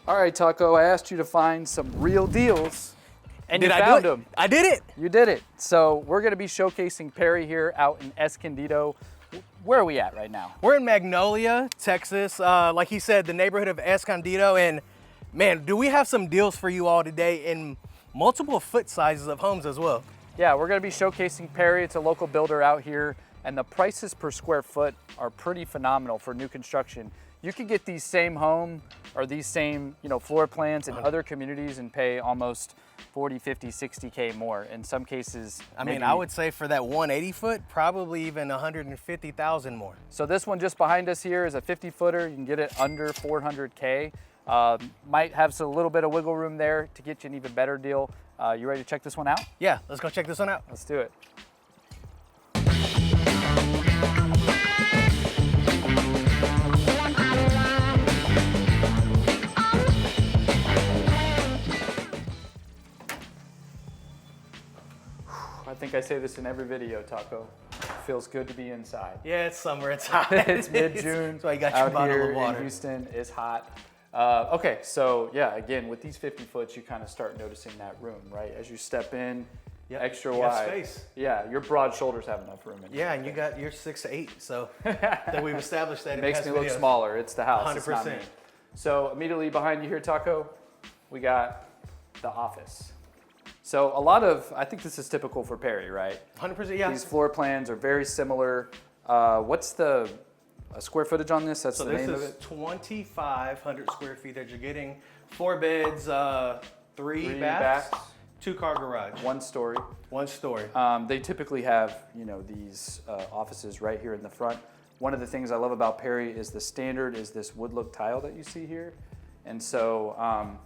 All right, Taco, I asked you to find some real deals, and Did you I found do it? them. I did it. You did it. So we're gonna be showcasing Perry here out in Escondido. Where are we at right now? We're in Magnolia, Texas. Like he said, the neighborhood of Escondido. And man, do we have some deals for you all today in multiple foot sizes of homes as well. Yeah, we're gonna be showcasing Perry. It's a local builder out here, and the prices per square foot are pretty phenomenal for new construction. You could get these same home or these same, floor plans in other communities and pay almost 40, 50, 60K more. In some cases, I mean, I would say for that 180 foot, probably even 150,000 more. So this one just behind us here is a 50 footer. You can get it under 400K. Might have a little bit of wiggle room there to get you an even better deal. You ready to check this one out? Yeah, let's go check this one out. Let's do it. I think I say this in every video, Taco. Feels good to be inside. Yeah, it's summer, it's hot. It's mid-June. So I got your out bottle here of water. in Houston, it's hot. Okay, so yeah, again, with these 50 foots, you kind of start noticing that room, right? As you step in, extra you got wide. space. Yeah, your broad shoulders have enough room in here. Yeah, and you're 6'8", so that we've established that. It makes me look smaller. It's the house. 100%. It's not me. So immediately behind you here, Taco, we got the office. So I think this is typical for Perry, right? 100%, yeah. These floor plans are very similar. What's the square footage on this? That's So the name of this it? is 2,500 square feet that you're getting. 4 beds, 3 baths, 2-car garage. One story. 1 story. They typically have, these offices right here in the front. One of the things I love about Perry is the standard is this wood look tile that you see here. And so,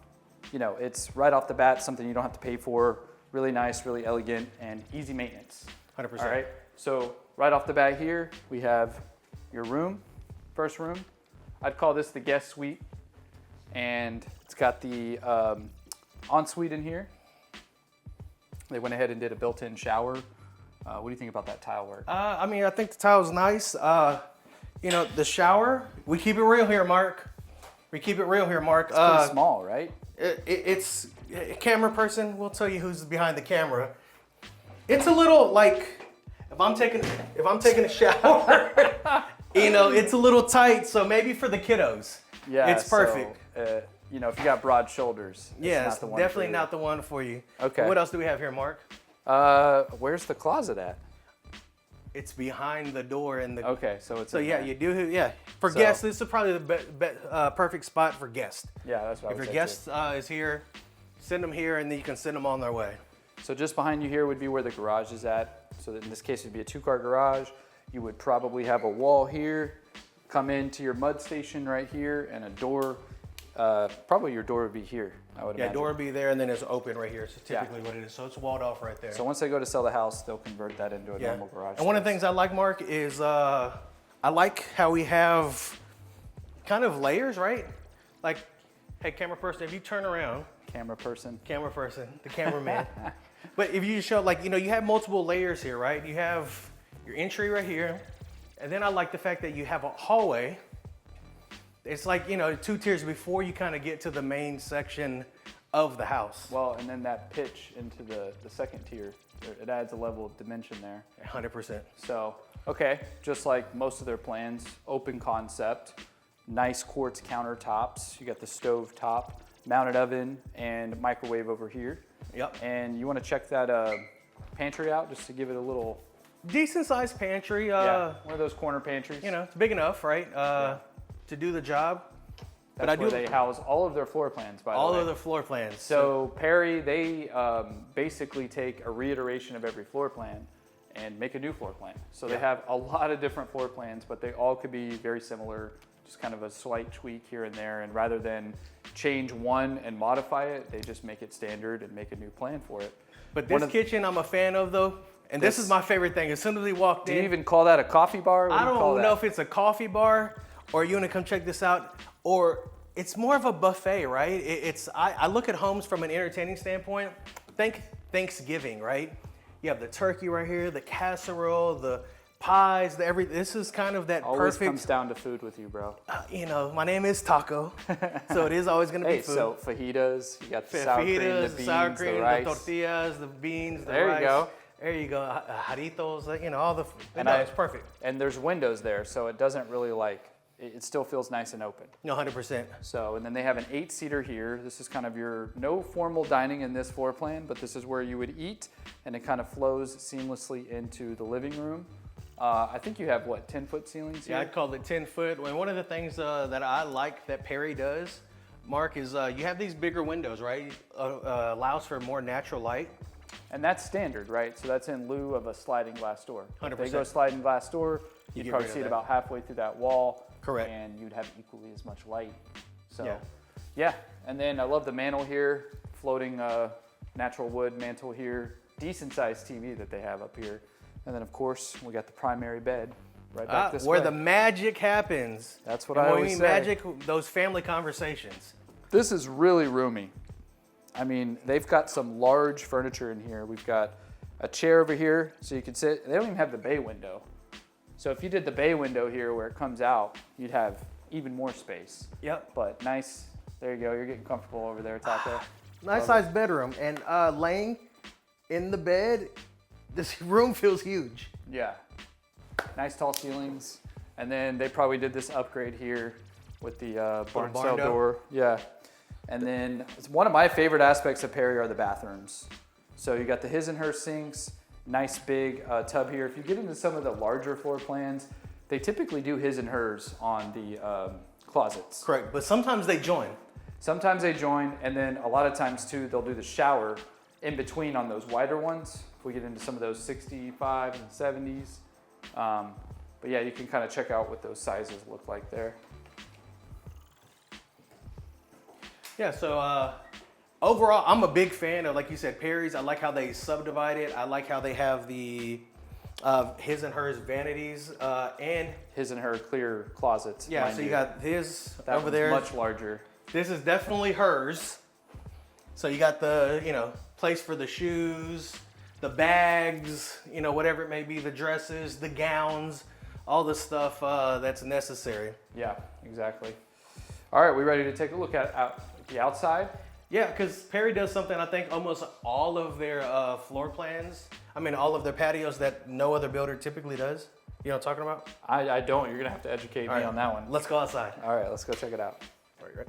it's right off the bat, something you don't have to pay for. Really nice, really elegant, and easy maintenance. 100%. All right, so right off the bat here, we have your room, first room. I'd call this the guest suite. And it's got the ensuite in here. They went ahead and did a built-in shower. What do you think about that tile work? I think the tile's nice. The shower, we keep it real here, Mark. We keep it real here, Mark. It's pretty small, right? It's a camera person. We'll tell you who's behind the camera. It's a little like if I'm taking a shower, it's a little tight. So maybe for the kiddos, Yeah, it's perfect. So, if you got broad shoulders, It's not the one definitely for you. not the one for you. Okay. What else do we have here, Mark? Where's the closet at? It's behind the door in the. Okay, so it's. So in yeah, there. you do. Yeah, for So- guests, this is probably the perfect spot for guests. Yeah, that's what I If would your say guest too. is here, send them here, and then you can send them on their way. So just behind you here would be where the garage is at. So in this case, it'd be a 2-car garage. You would probably have a wall here, come into your mud station right here, and a door. Probably your door would be here, I would Yeah, imagine. door will be there, and then it's open right here. So typically what it is. So it's walled off right there. So once they go to sell the house, they'll convert that into a yeah. normal garage. And one of the space. things I like, Mark, is I like how we have kind of layers, right? Like, hey, camera person, if you turn around. Camera person, The cameraman. But if you just show, you have multiple layers here, right? You have your entry right here. And then I like the fact that you have a hallway. It's like, 2 tiers before you kind of get to the main section of the house. Well, and then that pitch into the second tier, it adds a level of dimension there. 100%. So, okay, just like most of their plans, open concept, nice quartz countertops. You got the stove top, mounted oven, and microwave over here. Yep. And you want to check that pantry out just to give it a little, Decent sized pantry. one of those corner pantries. It's big enough, right? To do the job. That's where they house all of their floor plans, by the way. All of the floor plans. So Perry, they basically take a reiteration of every floor plan and make a new floor plan. So they have a lot of different floor plans, but they all could be very similar, just kind of a slight tweak here and there. And rather than change one and modify it, they just make it standard and make a new plan for it. But this kitchen I'm a fan of though. And this is my favorite thing. As soon as we walked in. Do you even call that a coffee bar? I don't know if it's a coffee bar or you want to come check this out, or it's more of a buffet, right? I look at homes from an entertaining standpoint. Think Thanksgiving, right? You have the turkey right here, the casserole, the pies, this is kind of that Always perfect. comes down to food with you, bro. You know, my name is Taco, so it is always going to be Hey, food. so fajitas, you got the sour cream, the beans, sour cream, the rice. the tortillas, the beans, the There rice. you go. There you go. Jarritos, you know, all the. And It's perfect. And there's windows there, so it doesn't really it still feels nice and open. No, 100%. So, and then they have an 8-seater here. This is kind of no formal dining in this floor plan, but this is where you would eat, and it kind of flows seamlessly into the living room. I think you have, 10-foot ceilings here? Yeah, I'd call it 10 foot. And one of the things that I like that Perry does, Mark, is you have these bigger windows, right? Allows for more natural light. And that's standard, right? So that's in lieu of a sliding glass door. 100%. If they go sliding glass door, You you'd get probably rid of see it that. about halfway through that wall. Correct. And you'd have equally as much light. So, Yeah. yeah. And then I love the mantle here, floating natural wood mantle here. Decent sized TV that they have up here. And then, of course, we got the primary bed right back this Where way. the magic happens. That's what And I when always we mean say. magic, those family conversations. This is really roomy. I mean, they've got some large furniture in here. We've got a chair over here so you can sit. They don't even have the bay window. So if you did the bay window here where it comes out, you'd have even more space. Yep. But nice. There you go. You're getting comfortable over there, Taco. Nice sized bedroom. And laying in the bed, this room feels huge. Yeah. Nice tall ceilings. And then they probably did this upgrade here with the barn barn cell door. door. Yeah. And then one of my favorite aspects of Perry are the bathrooms. So you got the his and her sinks, nice big tub here. If you get into some of the larger floor plans, they typically do his and hers on the closets. Correct. But sometimes they join. Sometimes they join, and then a lot of times too, they'll do the shower in between on those wider ones. If we get into some of those 65 and 70s. But yeah, you can kind of check out what those sizes look like there. Yeah, so overall, I'm a big fan of, like you said, Perry's. I like how they subdivide it. I like how they have the his and hers vanities and His and her clear closets. yeah. mind So you got his that over one's there. much larger. This is definitely hers. So you got the place for the shoes, the bags, whatever it may be, the dresses, the gowns, all the stuff that's necessary. Yeah, exactly. All right, we ready to take a look at the outside? Yeah, because Perry does something I think almost all of their floor plans, all of their patios that no other builder typically does. You know what I'm talking about? I don't. You're gonna have to educate me on that one. Let's go outside. All right, let's go check it out. All right.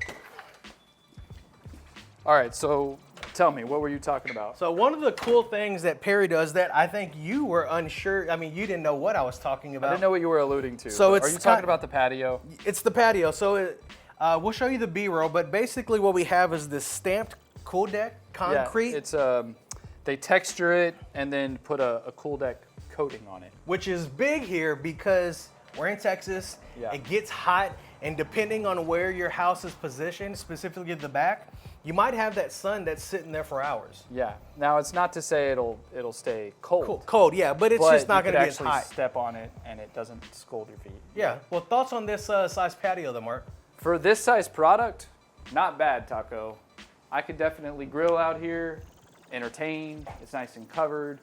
All right, so tell me, what were you talking about? So one of the cool things that Perry does that I think you were unsure, you didn't know what I was talking about. I didn't know what you were alluding to. So but it's are you talking kind- about the patio? It's the patio. So we'll show you the B-roll, but basically what we have is this stamped cool deck concrete, Yeah, it's they texture it and then put a cool deck coating on it. which is big here because we're in Texas. Yeah. It gets hot, and depending on where your house is positioned, specifically at the back, you might have that sun that's sitting there for hours. Yeah. Now it's not to say it'll stay cold. Cold, yeah, but it's But just not you going to could get actually hot. step on it and it doesn't scald your feet. Yeah. Well, thoughts on this size patio, though, Mark? For this size product, not bad, Taco. I could definitely grill out here, entertain. It's nice and covered.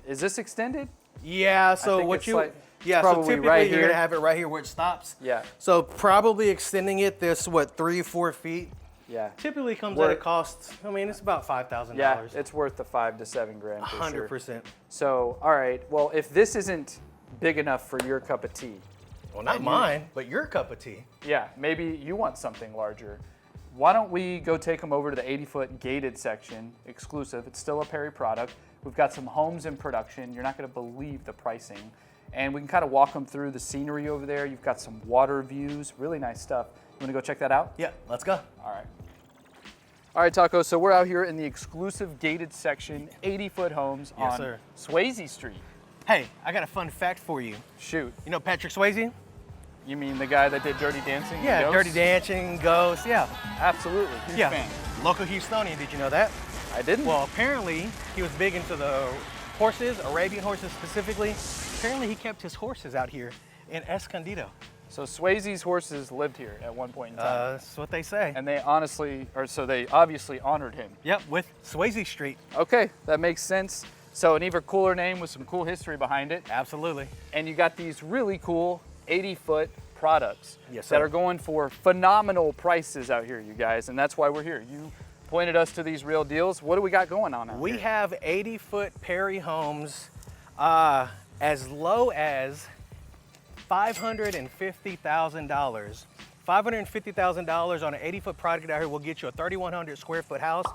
Is this extended? Yeah. So think what it's you? like- yeah. So probably typically right you're here. gonna have it right here where it stops. Yeah. So probably extending it this 3-4 feet. Yeah. Typically comes Worth- at a cost. It's about $5,000. Yeah, it's worth the $5 to $7 grand for sure. 100%. So, all right. Well, if this isn't big enough for your cup of tea, Well, not mine, but your cup of tea. yeah, maybe you want something larger. Why don't we go take them over to the 80-foot gated section, exclusive. It's still a Perry product. We've got some homes in production. You're not going to believe the pricing. And we can kind of walk them through the scenery over there. You've got some water views, really nice stuff. You want to go check that out? Yeah. Let's go. All right. All right, Taco, so we're out here in the exclusive gated section, 80-foot homes Yes, on sir. Swayze Street. Hey, I got a fun fact for you. Shoot, You know Patrick Swayze? you mean the guy that did Dirty Dancing? and Yeah, Ghosts? Dirty Dancing, Ghost. Yeah. Absolutely, huge Yeah. fan. Local Houstonian. Did you know that? I didn't. Well, apparently he was big into the horses, Arabian horses specifically. Apparently he kept his horses out here in Escondido. So Swayze's horses lived here at one point in time. That's what they say. And they obviously honored him. Yep, with Swayze Street. Okay, that makes sense. So an even cooler name with some cool history behind it. Absolutely. And you got these really cool 80-foot products Yes, that sir. are going for phenomenal prices out here, you guys, and that's why we're here. You pointed us to these real deals. What do we got going on out We here? have 80-foot Perry homes as low as $550,000. $550,000 on an 80-foot product out here will get you a 3,100 square foot house,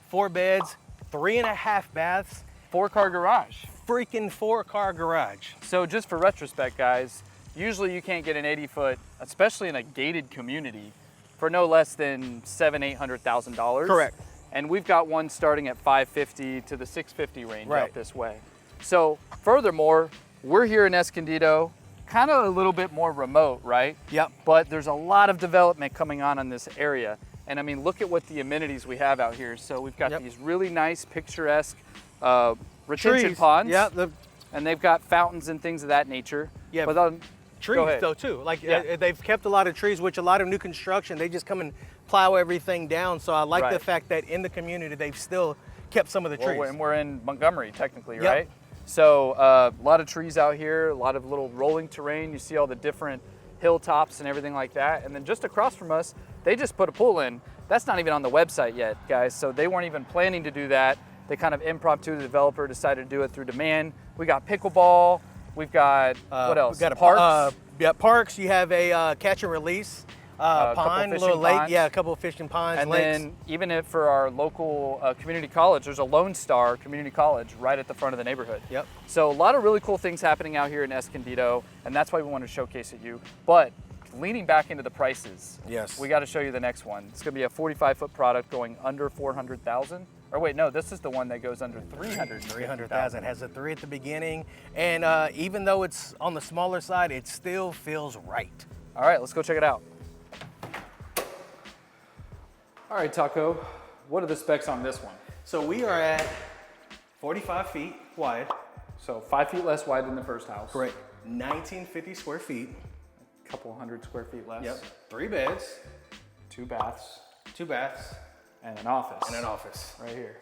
4 beds, 3.5 baths, 4-car garage. freaking 4-car garage. So just for retrospect, guys, usually you can't get an 80-foot, especially in a gated community, for no less than $700,000-800,000. Correct. And we've got one starting at $550,000 to the $650,000 range Right. out this way. So furthermore, we're here in Escondido, kind of a little bit more remote, right? Yep. But there's a lot of development coming on in this area. And I mean, look at what the amenities we have out here. So we've got Yep. these really nice picturesque retention Trees. ponds. Yeah, the And they've got fountains and things of that nature. Yeah, But go trees ahead. though too. Like Yeah. they've kept a lot of trees, which a lot of new construction, they just come and plow everything down. So I like the Right. fact that in the community, they've still kept some of the trees. Well, and we're in Montgomery, technically, Yep. right? So a lot of trees out here, a lot of little rolling terrain. You see all the different hilltops and everything like that. And then just across from us, they just put a pool in. That's not even on the website yet, guys. So they weren't even planning to do that. They kind of impromptu, the developer decided to do it through demand. We got pickleball. We've got, what else? We've got Parks. parks. You have a catch and release couple pond, a fishing little lake. ponds. Yeah, a couple of fishing ponds, And lakes. then even if for our local community college, there's a Lone Star Community College right at the front of the neighborhood. Yep. So a lot of really cool things happening out here in Escondido, and that's why we want to showcase it you. But leaning back into the prices, Yes. we got to show you the next one. It's going to be a 45-foot product going under 400,000. Or wait, no, this is the one that goes under 300,000 has a 3 at the beginning, and even though it's on the smaller side, it still feels right. All right, let's go check it out. All right, Taco, what are the specs on this one? So we are at 45 feet wide. So 5 feet less wide than the first house. Correct. 1950 square feet. A couple hundred square feet less. Yep. 3 beds, 2 baths, 2 baths, and an office. and an office. right here.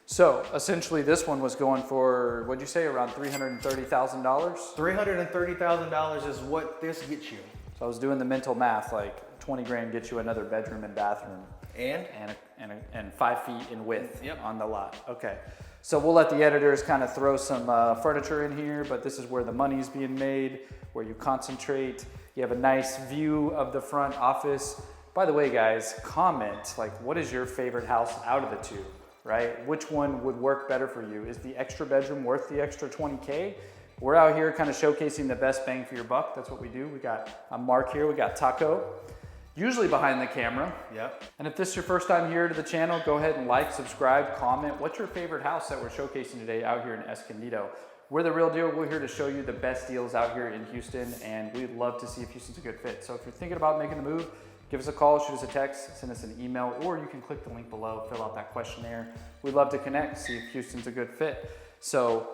So essentially this one was going for, what'd you say, around $330,000? $330,000 is what this gets you. So I was doing the mental math, like 20 grand gets you another bedroom and bathroom And and 5 feet in width Yep. on the lot. Okay. So we'll let the editors kind of throw some furniture in here, but this is where the money's being made, where you concentrate. You have a nice view of the front office. By the way, guys, comment, like, what is your favorite house out of the two, right? Which one would work better for you? Is the extra bedroom worth the extra 20K? We're out here kind of showcasing the best bang for your buck. That's what we do. We got Mark here, we got Taco, usually behind the camera. Yep. And if this is your first time here to the channel, go ahead and like, subscribe, comment. What's your favorite house that we're showcasing today out here in Escondido? We're the real deal. We're here to show you the best deals out here in Houston, and we'd love to see if Houston's a good fit. So if you're thinking about making the move, give us a call, shoot us a text, send us an email, or you can click the link below, fill out that questionnaire. We'd love to connect, see if Houston's a good fit. So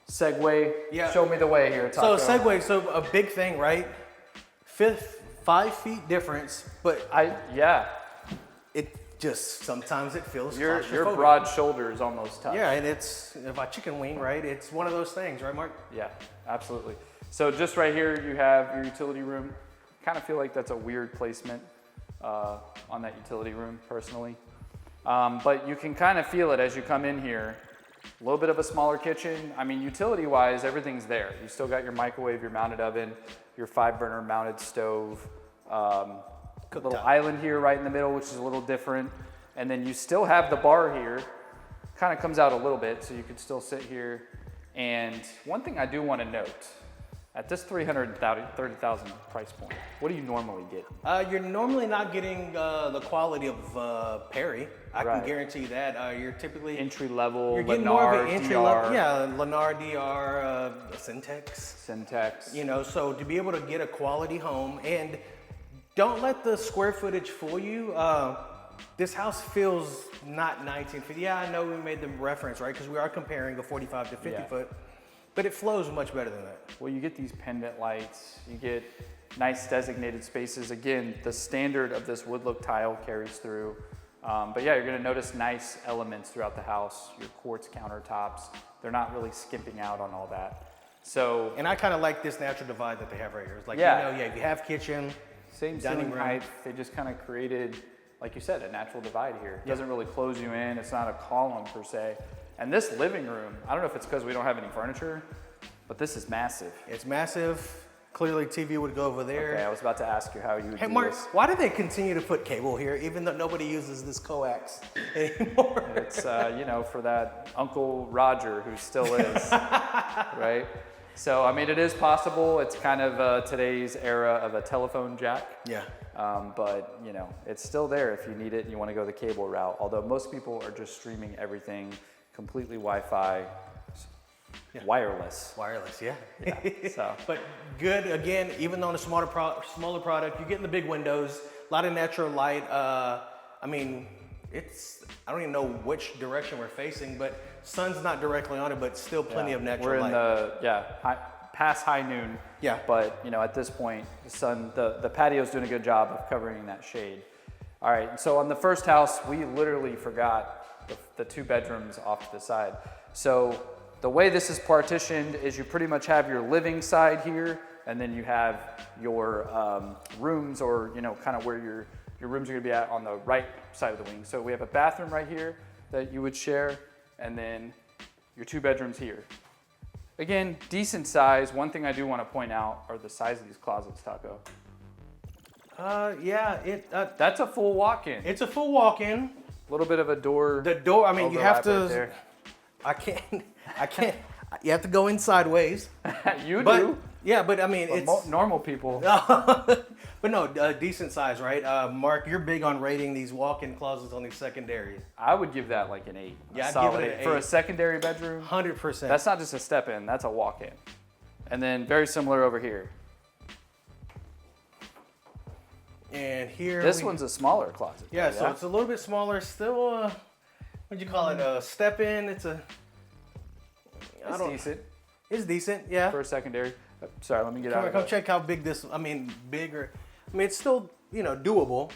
segue, Yeah. show me the way here, Taco. So segue, so a big thing, right? 5 feet difference, but Yeah, it just, sometimes it feels your claustrophobic. broad shoulders almost touch. Yeah, and it's, if I chicken wing, right? It's one of those things, right, Mark? Yeah, absolutely. So just right here, you have your utility room. Kind of feel like that's a weird placement on that utility room, personally. But you can kind of feel it as you come in here. A little bit of a smaller kitchen. I mean, utility-wise, everything's there. You still got your microwave, your mounted oven, your 5-burner mounted stove. Little island here right in the middle, which is a little different. And then you still have the bar here. Kind of comes out a little bit, so you could still sit here. And one thing I do want to note, at this $330,000 price point, what do you normally get? You're normally not getting the quality of Perry. I Right. can guarantee that. You're typically Entry level, you're getting more of Lennar, an entry DR, level. Yeah, Lennar, DR, Syntex. Syntex. You know, so to be able to get a quality home, and don't let the square footage fool you. This house feels not 1950. Yeah, I know we made the reference, right? Because we are comparing a 45 to 50 Yeah. foot, but it flows much better than that. Well, you get these pendant lights, you get nice designated spaces. Again, the standard of this wood look tile carries through. But yeah, you're gonna notice nice elements throughout the house. Your quartz countertops, they're not really skimping out on all that. So, And I kind of like this natural divide that they have right here. It's like, Yeah. you have kitchen, same dining ceiling room. height. They just kind of created, like you said, a natural divide here. It doesn't really close you in. It's not a column per se. And this living room, I don't know if it's because we don't have any furniture, but this is massive. It's massive. Clearly TV would go over there. Okay, I was about to ask you how you would Hey do Mark, this. why do they continue to put cable here even though nobody uses this coax anymore? It's, for that Uncle Roger who still is, right? So, I mean, it is possible. It's kind of today's era of a telephone jack. Yeah. But, it's still there if you need it and you want to go the cable route. Although most people are just streaming everything completely Wi-Fi, wireless. Wireless, yeah. So. But good, again, even though on a smaller product, you're getting the big windows, a lot of natural light. I don't even know which direction we're facing, but sun's not directly on it, but still plenty of natural light. We're in past high noon. Yeah. But, at this point, the sun, the patio's doing a good job of covering that shade. All right, so on the first house, we literally forgot the 2 bedrooms off to the side. So the way this is partitioned is you pretty much have your living side here, and then you have your rooms, or kind of where your rooms are gonna be at on the right side of the wing. So we have a bathroom right here that you would share, and then your 2 bedrooms here. Again, decent size. One thing I do want to point out are the size of these closets, Taco. That's a full walk-in. It's a full walk-in. A little bit of a door. The door, I mean, you have overlap to, right I can't, you have to go in sideways. You But, do. yeah, but I mean, But it's, normal people. but no, decent size, right? Mark, you're big on rating these walk-in closets on these secondaries. I would give that like an 8. Yeah, A I'd solid give it an 8. For a 8. secondary bedroom, 100%. that's not just a step in, that's a walk in. And then very similar over here. And here This one's a smaller closet. Yeah, so it's a little bit smaller. Still, what'd you call it? A step in. It's decent It's decent, yeah. for a secondary. Sorry, let me get out of Come it. check how big this. I mean, bigger. I mean, it's still doable.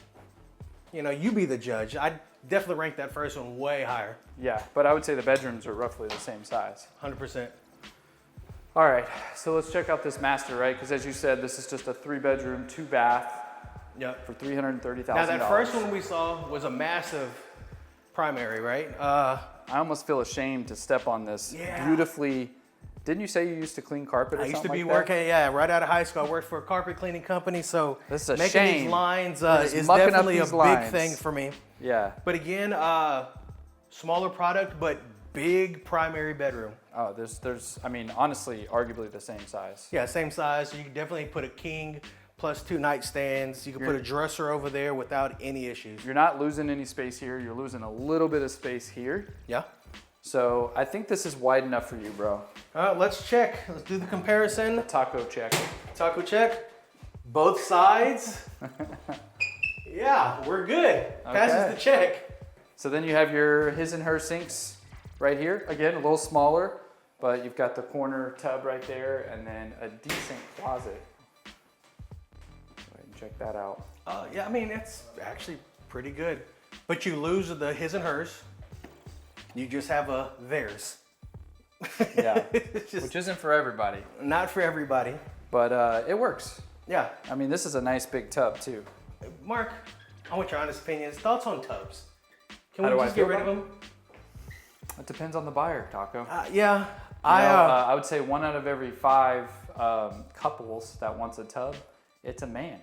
You be the judge. I'd definitely rank that first one way higher. Yeah, but I would say the bedrooms are roughly the same size. 100%. All right, so let's check out this master, right? Because as you said, this is just a 3-bedroom, 2-bath Yep. for $330,000. Now that first one we saw was a massive primary, right? I almost feel ashamed to step on this Yeah. beautifully. Didn't you say you used to clean carpet or I used to something be like that? working, right out of high school. I worked for a carpet cleaning company, so This is a making shame. these lines You're just is mucking up definitely a these big lines. thing for me. Yeah. But again, smaller product, but big primary bedroom. Oh, there's, I mean, honestly, arguably the same size. Yeah, same size. So you can definitely put a king plus 2 nightstands. You can put a dresser over there without any issues. You're not losing any space here. You're losing a little bit of space here. Yeah. So I think this is wide enough for you, bro. Let's check. Let's do the comparison. Taco check. Taco check. Both sides. Yeah, we're good. Passes Okay. the check. So then you have your his and her sinks right here. Again, a little smaller, but you've got the corner tub right there and then a decent closet. Go ahead and check that out. Yeah, I mean, it's actually pretty good. But you lose the his and hers. You just have a theirs. Yeah, It's just which isn't for everybody, not for everybody. but it works. Yeah. I mean, this is a nice big tub too. Mark, I want your honest opinions. Thoughts on tubs? Can How we do I just feel get rid of about them? It depends on the buyer, Taco. Yeah. I would say 1 out of every 5 couples that wants a tub, it's a man.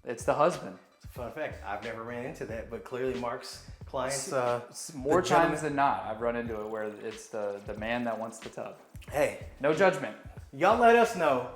It's the husband. Fun fact, I've never ran into that, but clearly Mark's clients, More the times gentleman- than not, I've run into it where it's the man that wants the tub. hey, No judgment. y'all let us know.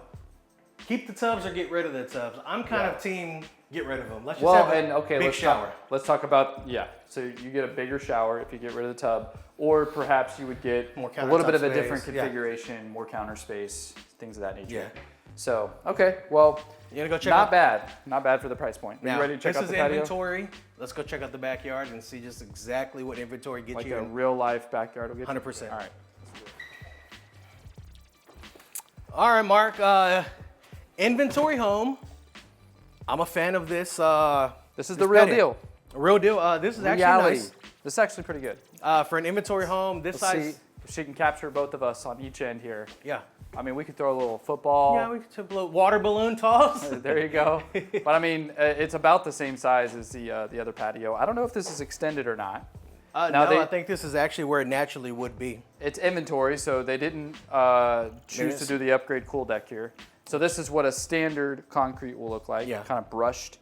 Keep the tubs or get rid of the tubs. I'm kind Yeah. of team get rid of them. Let's just Well, have a and okay, big shower. Let's talk about, so you get a bigger shower if you get rid of the tub, or perhaps you would get More a little bit of a countertop different space, yeah. configuration, more counter space, things of that nature. Yeah. So, okay, well, You gonna go check not out? bad. Not bad for the price point. Are Now, you ready to check this out the is patio? inventory. Let's go check out the backyard and see just exactly what inventory gets Like you a in. real life backyard will get you? 100%. All right. All right, Mark. Inventory home. I'm a fan of this. This is this the real patio. deal. Real deal. This is actually Reality. nice. This is actually pretty good. For an inventory home, this Let's size. see if she can capture both of us on each end here. Yeah. I mean, we could throw a little football. Yeah, we could blow water balloon toss. There you go. But I mean, it's about the same size as the other patio. I don't know if this is extended or not. No, I think this is actually where it naturally would be. It's inventory, so they didn't choose to do the upgrade cool deck here. So this is what a standard concrete will look like, kind of brushed,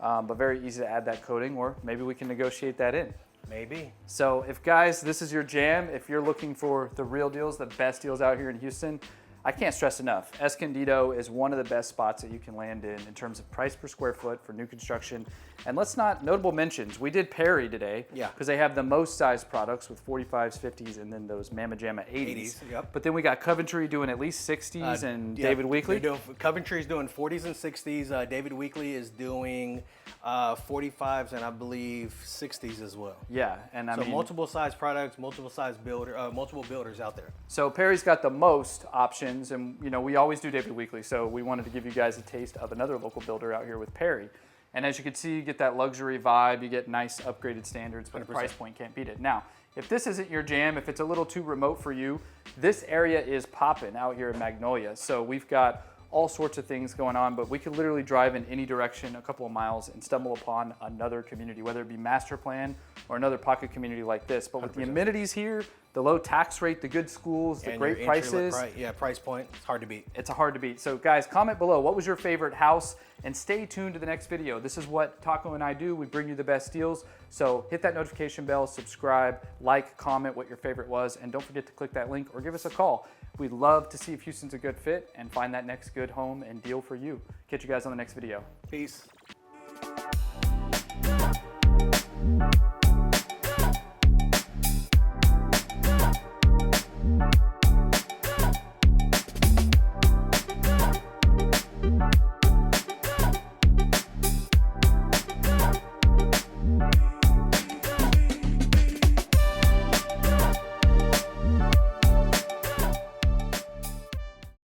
but very easy to add that coating, or maybe we can negotiate that in. Maybe. So if guys, this is your jam, if you're looking for the real deals, the best deals out here in Houston, I can't stress enough, Escondido is one of the best spots that you can land in terms of price per square foot for new construction. And let's not, notable mentions, we did Perry today, because they have the most sized products with 45s, 50s, and then those Mamma Jamma 80s. Yep. But then we got Coventry doing at least 60s, and David Weekley. Coventry's doing 40s and 60s. David Weekley is doing 45s and I believe 60s as well. Yeah, and I mean, multiple size products, multiple builders out there. So Perry's got the most options, and you know we always do David Weekley, so we wanted to give you guys a taste of another local builder out here with Perry. And as you can see, you get that luxury vibe, you get nice upgraded standards, but 100%. The price point can't beat it. Now, if this isn't your jam, if it's a little too remote for you, this area is popping out here in Magnolia. So we've got all sorts of things going on, but we could literally drive in any direction a couple of miles and stumble upon another community, whether it be master plan or another pocket community like this. But with 100%. The amenities here, the low tax rate, the good schools, the great prices. Price point, it's hard to beat. It's hard to beat. So guys, comment below, what was your favorite house? And stay tuned to the next video. This is what Taco and I do. We bring you the best deals. So hit that notification bell, subscribe, like, comment what your favorite was, and don't forget to click that link or give us a call. We'd love to see if Houston's a good fit and find that next good home and deal for you. Catch you guys on the next video. Peace.